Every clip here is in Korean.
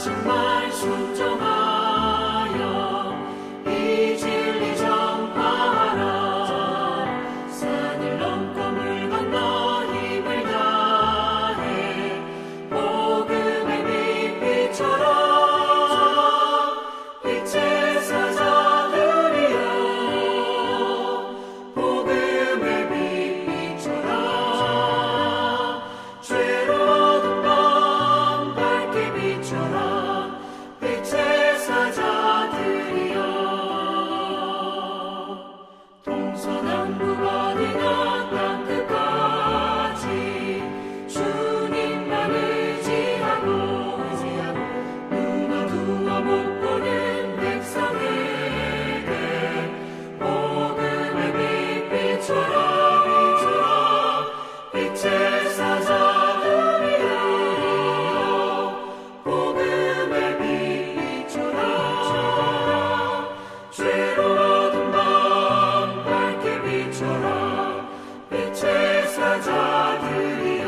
정말 순종하여 이 진리 전파하라. 산을 넘고 물 건너 힘을 다해 복음의 빛비춰라. 빛의 사자들이여 복음의 빛비춰라. 죄로 어두운 밤 밝게 비춰라. 빛의 사자들이여 동서남북 어디나 땅끝까지 주님만 의지하고 눈 어두워 못 보는 백성에게 복음의 빛 비춰라. 빛의 사자들이여 복음의 빛 비춰라. 죄로 어두운 밤 밝게 비춰라. 빛의 사자들이여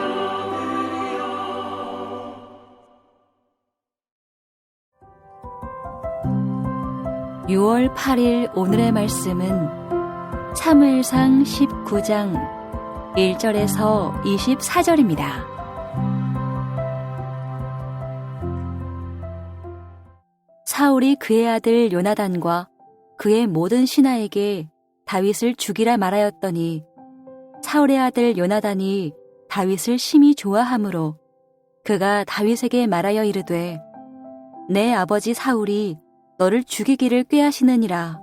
6월 8일 오늘의 말씀은 사무엘상 19장 1절에서 24절입니다. 사울이 그의 아들 요나단과 그의 모든 신하에게 다윗을 죽이라 말하였더니 사울의 아들 요나단이 다윗을 심히 좋아하므로 그가 다윗에게 말하여 이르되 내 아버지 사울이 너를 죽이기를 꾀하시느니라.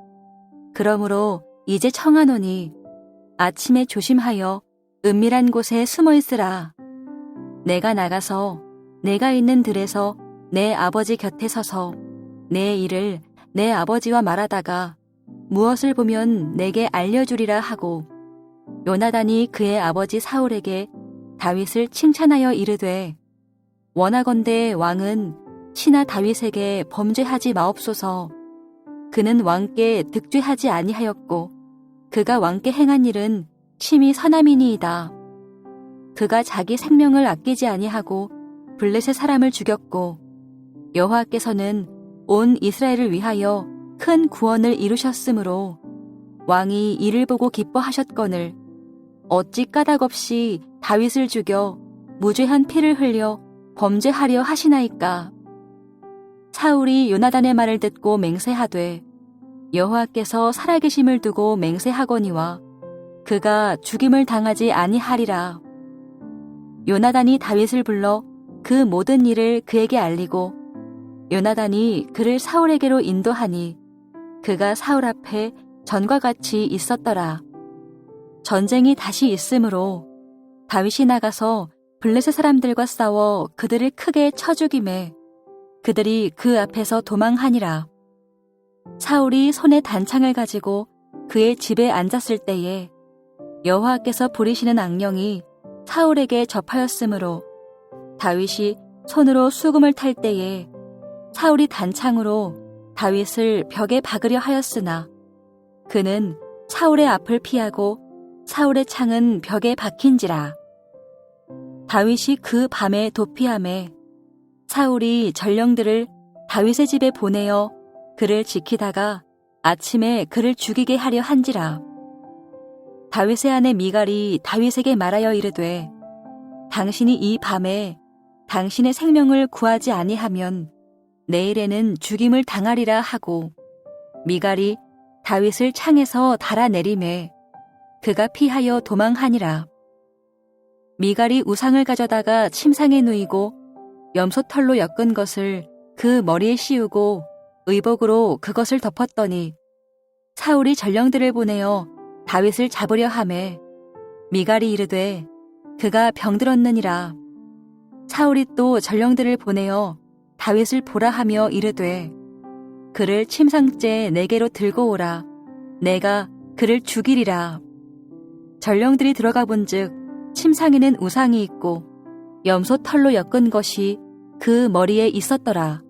그러므로 이제 청하노니 아침에 조심하여 은밀한 곳에 숨어 있으라. 내가 나가서 내가 있는 들에서 내 아버지 곁에 서서 내 일을 내 아버지와 말하다가 무엇을 보면 내게 알려주리라 하고 요나단이 그의 아버지 사울에게 다윗을 칭찬하여 이르되 원하건대 왕은 신하 다윗에게 범죄하지 마옵소서. 그는 왕께 득죄하지 아니하였고 그가 왕께 행한 일은 심히 선함이니이다. 그가 자기 생명을 아끼지 아니하고 블레셋 사람을 죽였고 여호와께서는 온 이스라엘을 위하여 큰 구원을 이루셨으므로 왕이 이를 보고 기뻐하셨거늘 어찌 까닭없이 다윗을 죽여 무죄한 피를 흘려 범죄하려 하시나이까. 사울이 요나단의 말을 듣고 맹세하되 여호와께서 살아계심을 두고 맹세하거니와 그가 죽임을 당하지 아니하리라. 요나단이 다윗을 불러 그 모든 일을 그에게 알리고 요나단이 그를 사울에게로 인도하니 그가 사울 앞에 전과 같이 있었더라. 전쟁이 다시 있으므로 다윗이 나가서 블레셋 사람들과 싸워 그들을 크게 쳐 죽이매 그들이 그 앞에서 도망하니라. 사울이 손에 단창을 가지고 그의 집에 앉았을 때에 여호와께서 부리시는 악령이 사울에게 접하였으므로 다윗이 손으로 수금을 탈 때에 사울이 단창으로 다윗을 벽에 박으려 하였으나 그는 사울의 앞을 피하고 사울의 창은 벽에 박힌지라. 다윗이 그 밤에 도피하매 사울이 전령들을 다윗의 집에 보내어 그를 지키다가 아침에 그를 죽이게 하려 한지라. 다윗의 아내 미갈이 다윗에게 말하여 이르되 당신이 이 밤에 당신의 생명을 구하지 아니하면 내일에는 죽임을 당하리라 하고 미갈이 다윗을 창에서 달아내리매 그가 피하여 도망하니라. 미갈이 우상을 가져다가 침상에 누이고 염소털로 엮은 것을 그 머리에 씌우고 의복으로 그것을 덮었더니 사울이 전령들을 보내어 다윗을 잡으려 하매 미갈이 이르되 그가 병들었느니라. 사울이 또 전령들을 보내어 다윗을 보라 하며 이르되 그를 침상째 내게로 들고 오라. 내가 그를 죽이리라. 전령들이 들어가 본즉 침상에는 우상이 있고 염소 털로 엮은 것이 그 머리에 있었더라.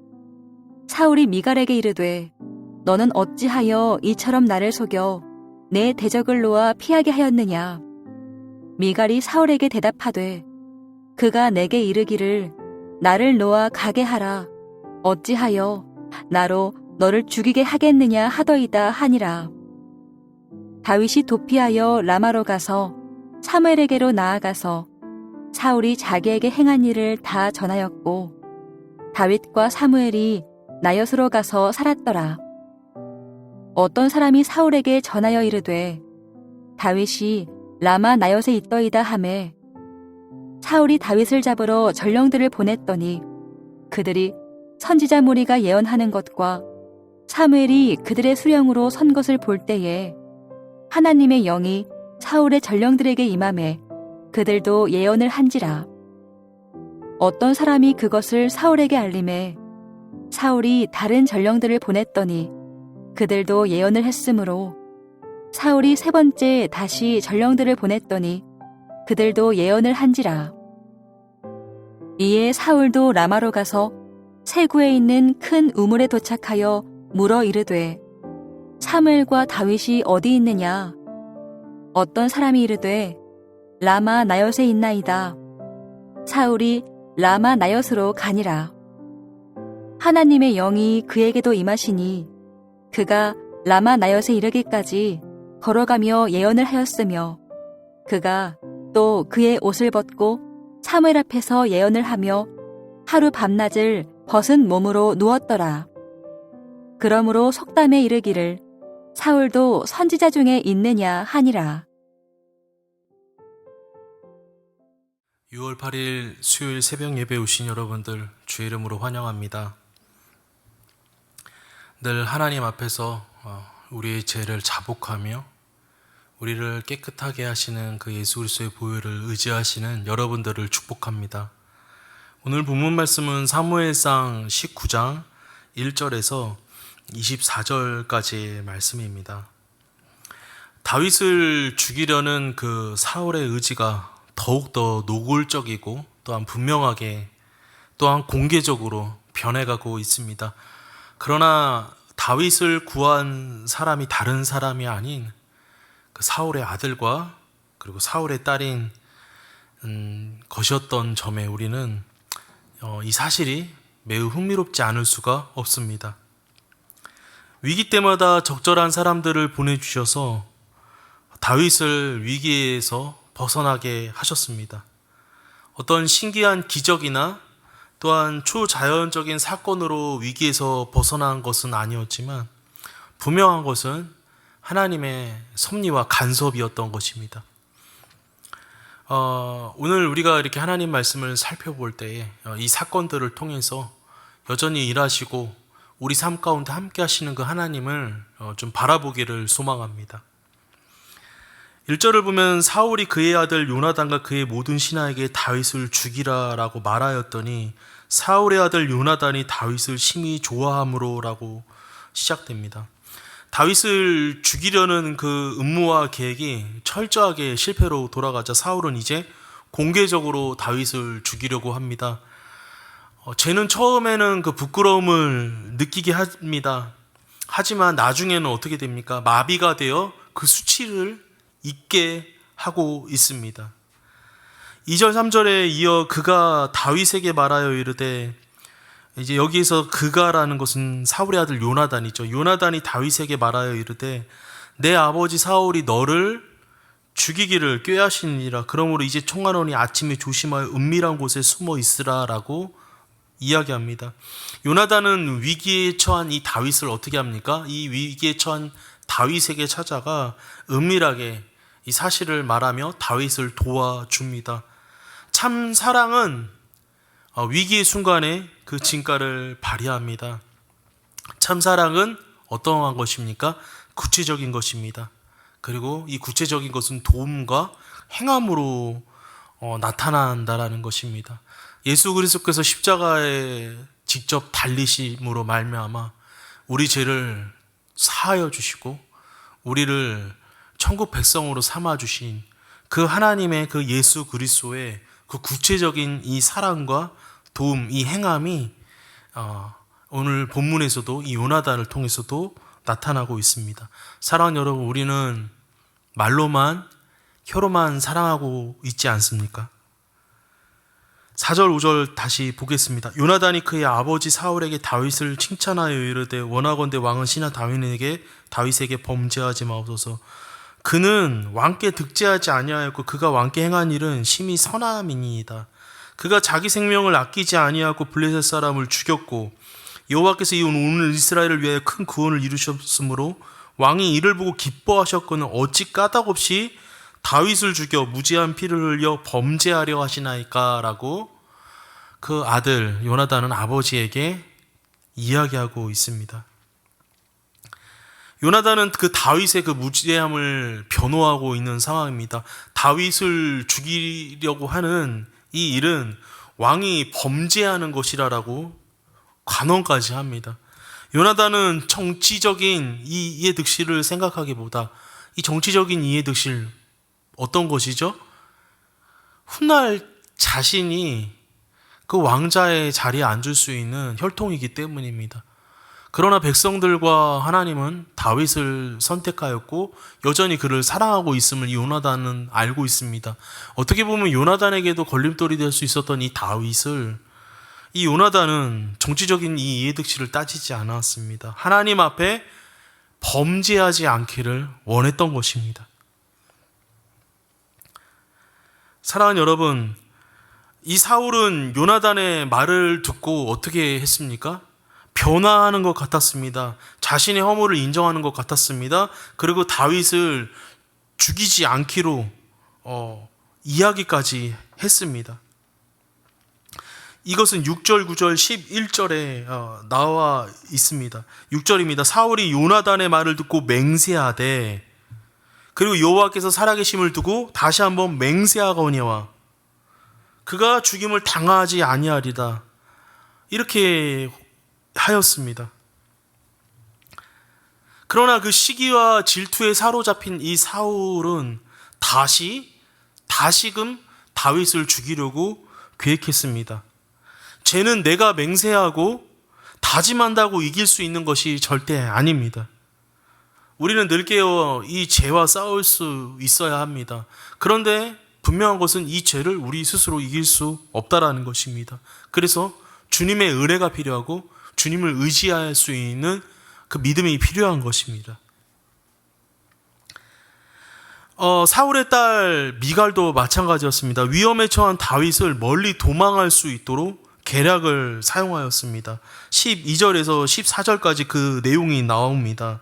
사울이 미갈에게 이르되 너는 어찌하여 이처럼 나를 속여 내 대적을 놓아 피하게 하였느냐. 미갈이 사울에게 대답하되 그가 내게 이르기를 나를 놓아 가게 하라. 어찌하여 나로 너를 죽이게 하겠느냐 하더이다 하니라. 다윗이 도피하여 라마로 가서 사무엘에게로 나아가서 사울이 자기에게 행한 일을 다 전하였고 다윗과 사무엘이 나엿으로 가서 살았더라. 어떤 사람이 사울에게 전하여 이르되 다윗이 라마 나엿에 있더이다 하매 사울이 다윗을 잡으러 전령들을 보냈더니 그들이 선지자 무리가 예언하는 것과 사무엘이 그들의 수령으로 선 것을 볼 때에 하나님의 영이 사울의 전령들에게 임하매 그들도 예언을 한지라. 어떤 사람이 그것을 사울에게 알림해 사울이 다른 전령들을 보냈더니 그들도 예언을 했으므로 사울이 세 번째 다시 전령들을 보냈더니 그들도 예언을 한지라. 이에 사울도 라마로 가서 세구에 있는 큰 우물에 도착하여 물어 이르되 사무엘과 다윗이 어디 있느냐? 어떤 사람이 이르되 라마 나엿에 있나이다. 사울이 라마 나엿으로 가니라. 하나님의 영이 그에게도 임하시니 그가 라마 나엿에 이르기까지 걸어가며 예언을 하였으며 그가 또 그의 옷을 벗고 사무엘 앞에서 예언을 하며 하루 밤낮을 벗은 몸으로 누웠더라. 그러므로 속담에 이르기를 사울도 선지자 중에 있느냐 하니라. 6월 8일 수요일 새벽 예배 오신 여러분들 주의 이름으로 환영합니다. 늘 하나님 앞에서 우리의 죄를 자복하며 우리를 깨끗하게 하시는 그 예수 그리스도의 보혈을 의지하시는 여러분들을 축복합니다. 오늘 본문 말씀은 사무엘상 19장 1절에서 24절까지의 말씀입니다. 다윗을 죽이려는 그 사울의 의지가 더욱더 노골적이고 또한 분명하게 또한 공개적으로 변해가고 있습니다. 그러나 다윗을 구한 사람이 다른 사람이 아닌 그 사울의 아들과 그리고 사울의 딸인 것이었던 점에 우리는 이 사실이 매우 흥미롭지 않을 수가 없습니다. 위기 때마다 적절한 사람들을 보내주셔서 다윗을 위기에서 벗어나게 하셨습니다. 어떤 신기한 기적이나 또한 초자연적인 사건으로 위기에서 벗어난 것은 아니었지만 분명한 것은 하나님의 섭리와 간섭이었던 것입니다. 오늘 우리가 이렇게 하나님 말씀을 살펴볼 때에 이 사건들을 통해서 여전히 일하시고 우리 삶 가운데 함께 하시는 그 하나님을 좀 바라보기를 소망합니다. 1절을 보면 사울이 그의 아들 요나단과 그의 모든 신하에게 다윗을 죽이라라고 말하였더니 사울의 아들 요나단이 다윗을 심히 좋아함으로라고 시작됩니다. 다윗을 죽이려는 그 음모와 계획이 철저하게 실패로 돌아가자 사울은 이제 공개적으로 다윗을 죽이려고 합니다. 쟤는 처음에는 그 부끄러움을 느끼게 합니다. 하지만 나중에는 어떻게 됩니까? 마비가 되어 그 수치를 잊게 하고 있습니다. 2절 3절에 이어 그가 다윗에게 말하여 이르되, 이제 여기에서 그가라는 것은 사울의 아들 요나단이죠. 요나단이 다윗에게 말하여 이르되 내 아버지 사울이 너를 죽이기를 꾀하시니라. 그러므로 이제 총알원이 아침에 조심하여 은밀한 곳에 숨어 있으라라고 이야기합니다. 요나단은 위기에 처한 이 다윗을 어떻게 합니까? 이 위기에 처한 다윗에게 찾아가 은밀하게 이 사실을 말하며 다윗을 도와줍니다. 참 사랑은 위기의 순간에 그 진가를 발휘합니다. 참 사랑은 어떠한 것입니까? 구체적인 것입니다. 그리고 이 구체적인 것은 도움과 행함으로 나타난다라는 것입니다. 예수 그리스도께서 십자가에 직접 달리심으로 말미암아 우리 죄를 사하여 주시고 우리를 천국 백성으로 삼아 주신 그 하나님의 그 예수 그리스도의 그 구체적인 이 사랑과 도움, 이 행함이 오늘 본문에서도 이 요나단을 통해서도 나타나고 있습니다. 사랑하는 여러분, 우리는 말로만 혀로만 사랑하고 있지 않습니까? 4절 5절 다시 보겠습니다. 요나단이 그의 아버지 사울에게 다윗을 칭찬하여 이르되 원하건대 왕은 신하 다윗에게 범죄하지 마옵소서. 그는 왕께 득죄하지 아니하였고 그가 왕께 행한 일은 심히 선함이니이다. 그가 자기 생명을 아끼지 아니하고 블레셋 사람을 죽였고 여호와께서 이온 이스라엘을 위하여 큰 구원을 이루셨으므로 왕이 이를 보고 기뻐하셨거늘 어찌 까닭없이 다윗을 죽여 무지한 피를 흘려 범죄하려 하시나이까 라고 그 아들 요나단은 아버지에게 이야기하고 있습니다. 요나단은 그 다윗의 그 무지함을 변호하고 있는 상황입니다. 다윗을 죽이려고 하는 이 일은 왕이 범죄하는 것이라고 관언까지 합니다. 요나단은 정치적인 이 이해득실을 생각하기보다 이 정치적인 이해득실 어떤 것이죠? 훗날 자신이 그 왕자의 자리에 앉을 수 있는 혈통이기 때문입니다. 그러나 백성들과 하나님은 다윗을 선택하였고 여전히 그를 사랑하고 있음을 이 요나단은 알고 있습니다. 어떻게 보면 요나단에게도 걸림돌이 될 수 있었던 이 다윗을 이 요나단은 정치적인 이 이해득실을 따지지 않았습니다. 하나님 앞에 범죄하지 않기를 원했던 것입니다. 사랑하는 여러분, 이 사울은 요나단의 말을 듣고 어떻게 했습니까? 변화하는 것 같았습니다. 자신의 허물을 인정하는 것 같았습니다. 그리고 다윗을 죽이지 않기로 이야기까지 했습니다. 이것은 6절, 9절, 11절에 나와 있습니다. 6절입니다. 사울이 요나단의 말을 듣고 맹세하되 그리고 여호와께서 살아계심을 두고 다시 한번 맹세하거니와 그가 죽임을 당하지 아니하리다. 이렇게 하였습니다. 그러나 그 시기와 질투에 사로잡힌 이 사울은 다시금 다윗을 죽이려고 계획했습니다. 죄는 내가 맹세하고 다짐한다고 이길 수 있는 것이 절대 아닙니다. 우리는 늘 깨어 이 죄와 싸울 수 있어야 합니다. 그런데 분명한 것은 이 죄를 우리 스스로 이길 수 없다라는 것입니다. 그래서 주님의 은혜가 필요하고 주님을 의지할 수 있는 그 믿음이 필요한 것입니다. 사울의 딸 미갈도 마찬가지였습니다. 위험에 처한 다윗을 멀리 도망할 수 있도록 계략을 사용하였습니다. 12절에서 14절까지 그 내용이 나옵니다.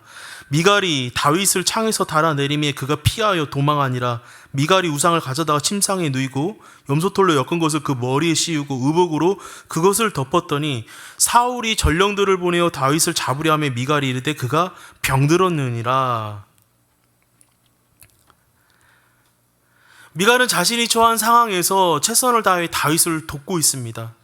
미갈이 다윗을 창에서 달아내리매 그가 피하여 도망하니라. 미갈이 우상을 가져다가 침상에 누이고 염소털로 엮은 것을 그 머리에 씌우고 의복으로 그것을 덮었더니 사울이 전령들을 보내어 다윗을 잡으려 하며 미갈이 이르되 그가 병들었느니라. 미갈은 자신이 처한 상황에서 최선을 다해 다윗을 돕고 있습니다.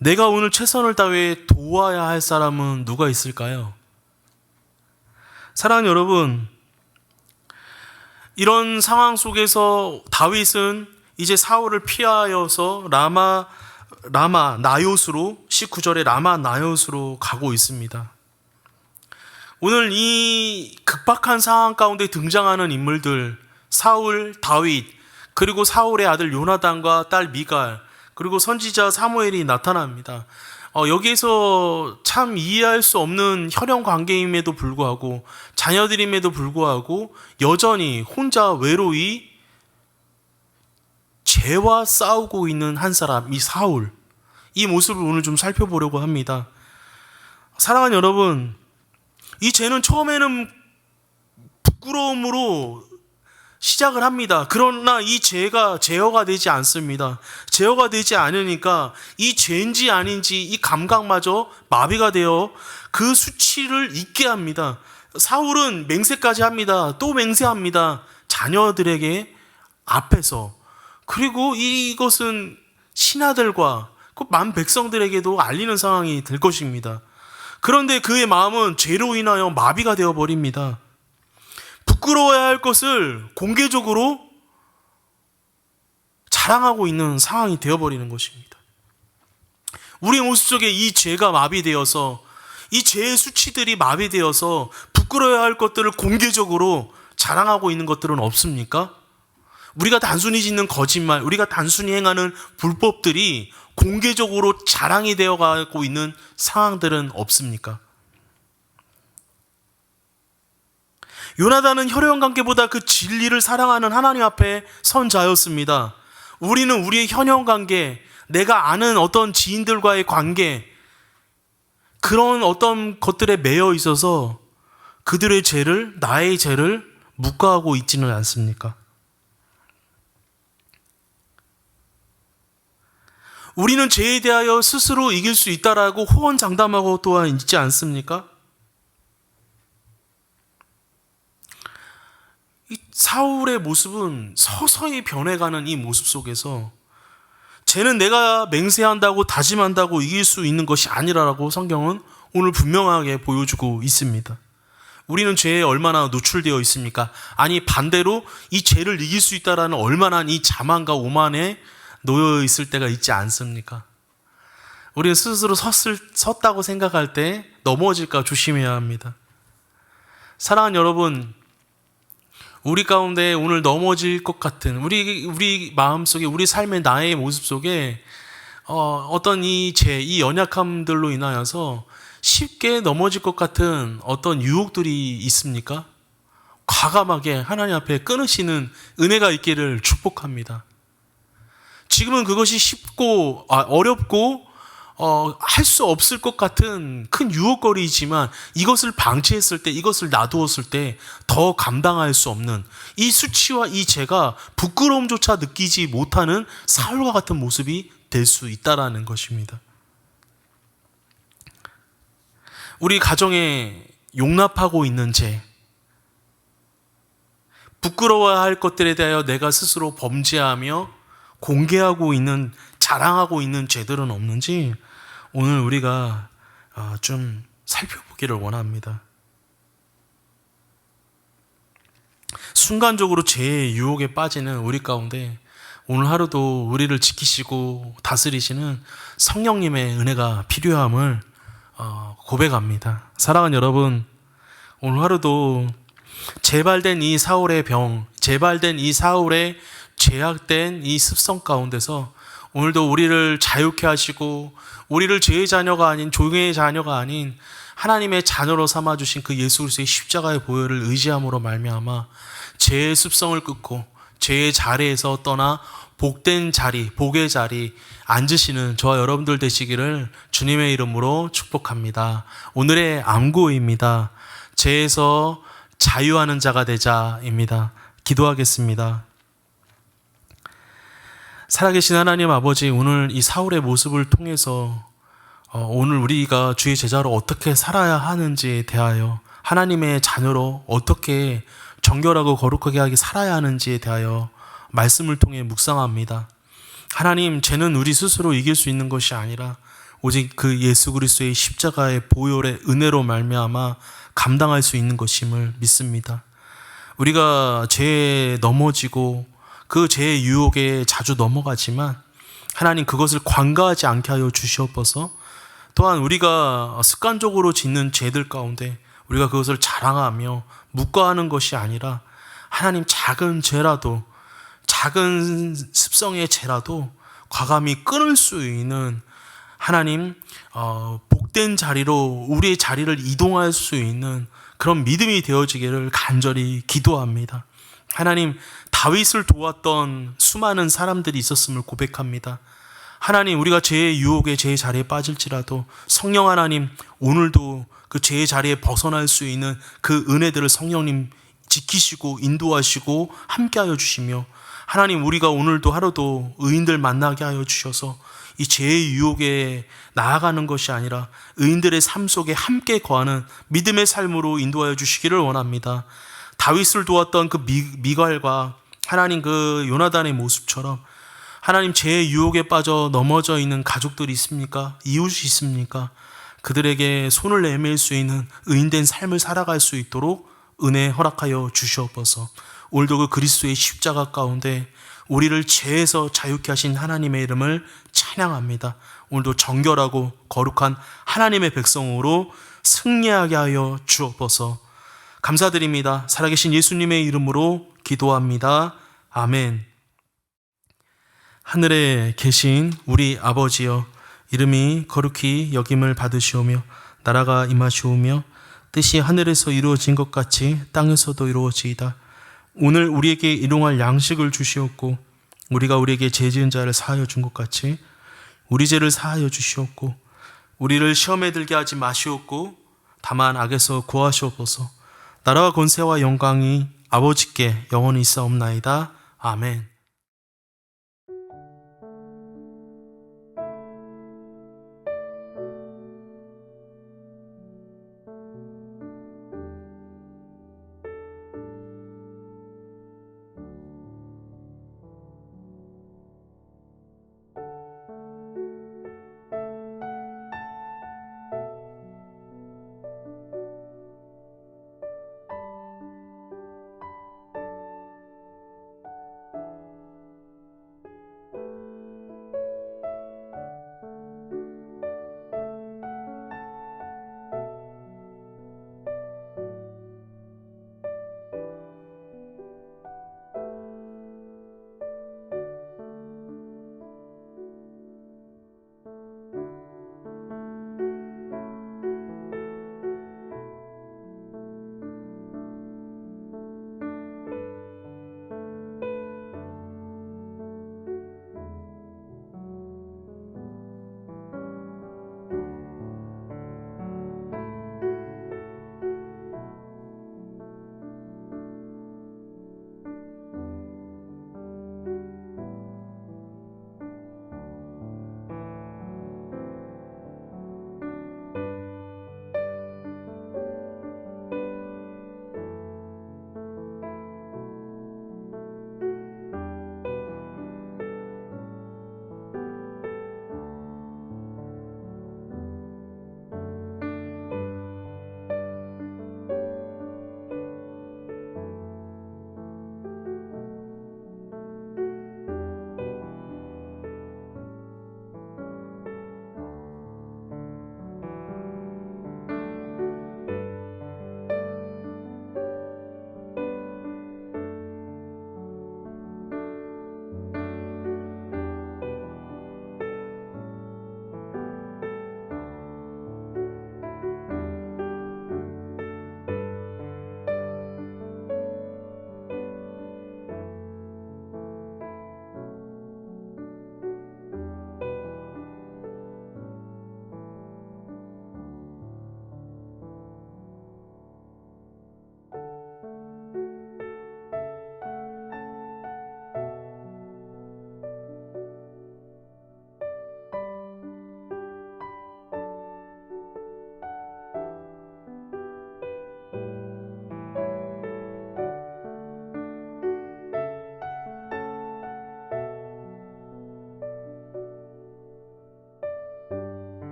내가 오늘 최선을 다해 도와야 할 사람은 누가 있을까요? 사랑하는 여러분, 이런 상황 속에서 다윗은 이제 사울을 피하여서 라마 나요스로 19절에 라마 나요스로 가고 있습니다. 오늘 이 급박한 상황 가운데 등장하는 인물들 사울, 다윗, 그리고 사울의 아들 요나단과 딸 미갈, 그리고 선지자 사무엘이 나타납니다. 여기에서 참 이해할 수 없는 혈연 관계임에도 불구하고 자녀들임에도 불구하고 여전히 혼자 외로이 죄와 싸우고 있는 한 사람, 이 사울, 이 모습을 오늘 좀 살펴보려고 합니다. 사랑하는 여러분, 이 죄는 처음에는 부끄러움으로 시작을 합니다. 그러나 이 죄가 제어가 되지 않습니다. 제어가 되지 않으니까 이 죄인지 아닌지 이 감각마저 마비가 되어 그 수치를 잊게 합니다. 사울은 맹세까지 합니다. 또 맹세합니다. 자녀들에게 앞에서. 그리고 이것은 신하들과 그 만 백성들에게도 알리는 상황이 될 것입니다. 그런데 그의 마음은 죄로 인하여 마비가 되어버립니다. 부끄러워야 할 것을 공개적으로 자랑하고 있는 상황이 되어버리는 것입니다. 우리 모습 속에 이 죄가 마비되어서 이 죄의 수치들이 마비되어서 부끄러워야 할 것들을 공개적으로 자랑하고 있는 것들은 없습니까? 우리가 단순히 짓는 거짓말, 우리가 단순히 행하는 불법들이 공개적으로 자랑이 되어가고 있는 상황들은 없습니까? 요나단은 혈연 관계보다 그 진리를 사랑하는 하나님 앞에 선 자였습니다. 우리는 우리의 혈연 관계, 내가 아는 어떤 지인들과의 관계, 그런 어떤 것들에 매여 있어서 그들의 죄를, 나의 죄를 묵과하고 있지는 않습니까? 우리는 죄에 대하여 스스로 이길 수 있다라고 호언장담하고 또한 있지 않습니까? 이 사울의 모습은 서서히 변해가는 이 모습 속에서 죄는 내가 맹세한다고 다짐한다고 이길 수 있는 것이 아니라고 성경은 오늘 분명하게 보여주고 있습니다. 우리는 죄에 얼마나 노출되어 있습니까? 아니 반대로 이 죄를 이길 수 있다라는 얼마나 이 자만과 오만에 놓여 있을 때가 있지 않습니까? 우리는 스스로 섰다고 생각할 때 넘어질까 조심해야 합니다. 사랑하는 여러분, 우리 가운데 오늘 넘어질 것 같은 우리 마음속에, 우리 삶의 나의 모습 속에 어떤 이 죄, 이 연약함들로 인하여서 쉽게 넘어질 것 같은 어떤 유혹들이 있습니까? 과감하게 하나님 앞에 끊으시는 은혜가 있기를 축복합니다. 지금은 그것이 쉽고 어렵고 할 수 없을 것 같은 큰 유혹거리이지만 이것을 방치했을 때, 이것을 놔두었을 때 더 감당할 수 없는 이 수치와 이 죄가 부끄러움조차 느끼지 못하는 사울과 같은 모습이 될 수 있다라는 것입니다. 우리 가정에 용납하고 있는 죄, 부끄러워야 할 것들에 대하여 내가 스스로 범죄하며 공개하고 있는, 자랑하고 있는 죄들은 없는지 오늘 우리가 좀 살펴보기를 원합니다. 순간적으로 죄의 유혹에 빠지는 우리 가운데 오늘 하루도 우리를 지키시고 다스리시는 성령님의 은혜가 필요함을 고백합니다. 사랑하는 여러분, 오늘 하루도 재발된 이 사울의 병, 재발된 이 사울의 죄악된 이 습성 가운데서 오늘도 우리를 자유케 하시고 우리를 죄의 자녀가 아닌, 종의 자녀가 아닌 하나님의 자녀로 삼아주신 그 예수 그리스도의 십자가의 보혈을 의지함으로 말미암아 죄의 습성을 끊고 죄의 자리에서 떠나 복된 자리, 복의 자리 앉으시는 저와 여러분들 되시기를 주님의 이름으로 축복합니다. 오늘의 암구입니다. 죄에서 자유하는 자가 되자입니다. 기도하겠습니다. 살아계신 하나님 아버지, 오늘 이 사울의 모습을 통해서 오늘 우리가 주의 제자로 어떻게 살아야 하는지에 대하여, 하나님의 자녀로 어떻게 정결하고 거룩하게 하게 살아야 하는지에 대하여 말씀을 통해 묵상합니다. 하나님, 죄는 우리 스스로 이길 수 있는 것이 아니라 오직 그 예수 그리스도의 십자가의 보혈의 은혜로 말미암아 감당할 수 있는 것임을 믿습니다. 우리가 죄에 넘어지고 그 죄의 유혹에 자주 넘어가지만 하나님, 그것을 관가하지 않게 하여 주시옵소서. 또한 우리가 습관적으로 짓는 죄들 가운데 우리가 그것을 자랑하며 묵과하는 것이 아니라 하나님, 작은 죄라도, 작은 습성의 죄라도 과감히 끊을 수 있는 하나님, 복된 자리로 우리의 자리를 이동할 수 있는 그런 믿음이 되어지기를 간절히 기도합니다. 하나님, 다윗을 도왔던 수많은 사람들이 있었음을 고백합니다. 하나님, 우리가 죄의 유혹에, 죄의 자리에 빠질지라도 성령 하나님, 오늘도 그 죄의 자리에 벗어날 수 있는 그 은혜들을 성령님 지키시고 인도하시고 함께하여 주시며, 하나님, 우리가 오늘도 하루도 의인들 만나게 하여 주셔서 이 죄의 유혹에 나아가는 것이 아니라 의인들의 삶 속에 함께 거하는 믿음의 삶으로 인도하여 주시기를 원합니다. 다윗을 도왔던 그 미갈과 하나님 그 요나단의 모습처럼 하나님, 죄의 유혹에 빠져 넘어져 있는 가족들이 있습니까? 이웃이 있습니까? 그들에게 손을 내밀 수 있는 의인된 삶을 살아갈 수 있도록 은혜 허락하여 주시옵소서. 오늘도 그 그리스도의 십자가 가운데 우리를 죄에서 자유케 하신 하나님의 이름을 찬양합니다. 오늘도 정결하고 거룩한 하나님의 백성으로 승리하게 하여 주옵소서. 감사드립니다. 살아계신 예수님의 이름으로 기도합니다. 아멘. 하늘에 계신 우리 아버지여, 이름이 거룩히 여김을 받으시오며 나라가 임하시오며 뜻이 하늘에서 이루어진 것 같이 땅에서도 이루어지이다. 오늘 우리에게 일용할 양식을 주시옵고 우리가 우리에게 죄 지은 자를 사하여 준 것 같이 우리 죄를 사하여 주시옵고 우리를 시험에 들게 하지 마시옵고 다만 악에서 구하시옵소서. 나라와 권세와 영광이 아버지께 영원히 있사옵나이다. 아멘.